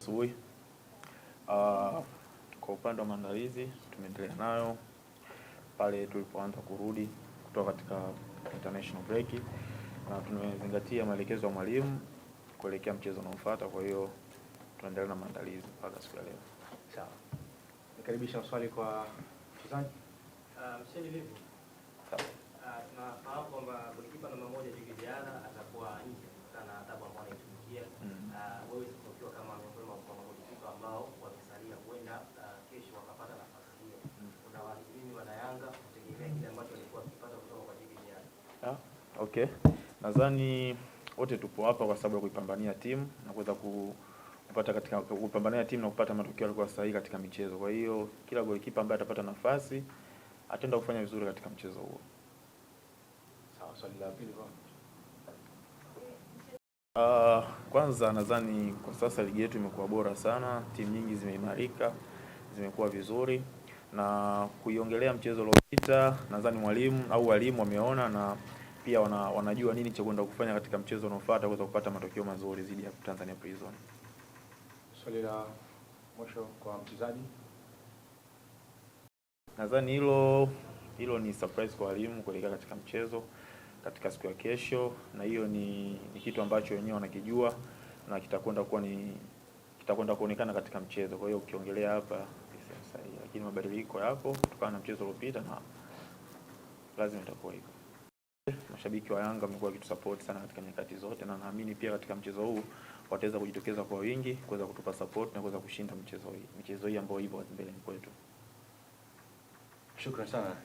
asubuhi. Kwa upande wa maandalizi tumeendelea nayo pale tulipoanza kurudi kutoka katika international break, na tumezingatia maelekezo ya mwalimu kuelekea mchezo unaofuata. Kwa hiyo tunaendelea na maandalizi mpaka siku ya leo. Sawa. Nikaribisha swali kwa mchezaji. Msheni vipi? Sawa. Tunafahamu kwamba golikipa namba 1 Djigui Diarra atakuwa nje kutokana na adhabu ambayo anaitumikia. Wewe ukiwa kama miongoni mwa magolikipa ambao wamesalia, huenda kesho wakapata nafasi hiyo. Unawaamini wana Yanga kutegemea kile ambacho walikuwa wakipata kutoka kwa Djigui Diarra? Okay. Nadhani wote tupo hapa kwa sababu ya kuipambania timu na kuweza kupata katika kupambania timu na kupata matokeo yalikuwa sahihi katika michezo. Kwa hiyo kila golikipa ambaye atapata nafasi ataenda kufanya vizuri katika mchezo huo. Sawa, swali la pili bwana. Kwanza nadhani kwa sasa ligi yetu imekuwa bora sana, timu nyingi zimeimarika, zimekuwa vizuri, na kuiongelea mchezo uliopita nadhani mwalimu au walimu wameona na pia wanajua nini cha kwenda kufanya katika mchezo unaofuata kuweza kupata matokeo mazuri dhidi ya Tanzania Prison. Swali la mwisho kwa mchezaji. Nadhani hilo ni surprise kwa walimu kuelekea katika mchezo katika siku ya kesho, na hiyo ni kitu ambacho wenyewe wanakijua na kitakwenda kuonekana katika mchezo. Kwa hiyo ukiongelea hapa ni sahihi, lakini mabadiliko yapo kutokana na mchezo uliopita na lazima itakuwa hivyo. Mashabiki wa Yanga wamekuwa wakitusupport sana katika nyakati zote, na naamini pia katika mchezo huu wataweza kujitokeza kwa wingi kuweza kutupa support na kuweza kushinda michezo hii ambayo ipo mbele kwetu. Shukrani sana.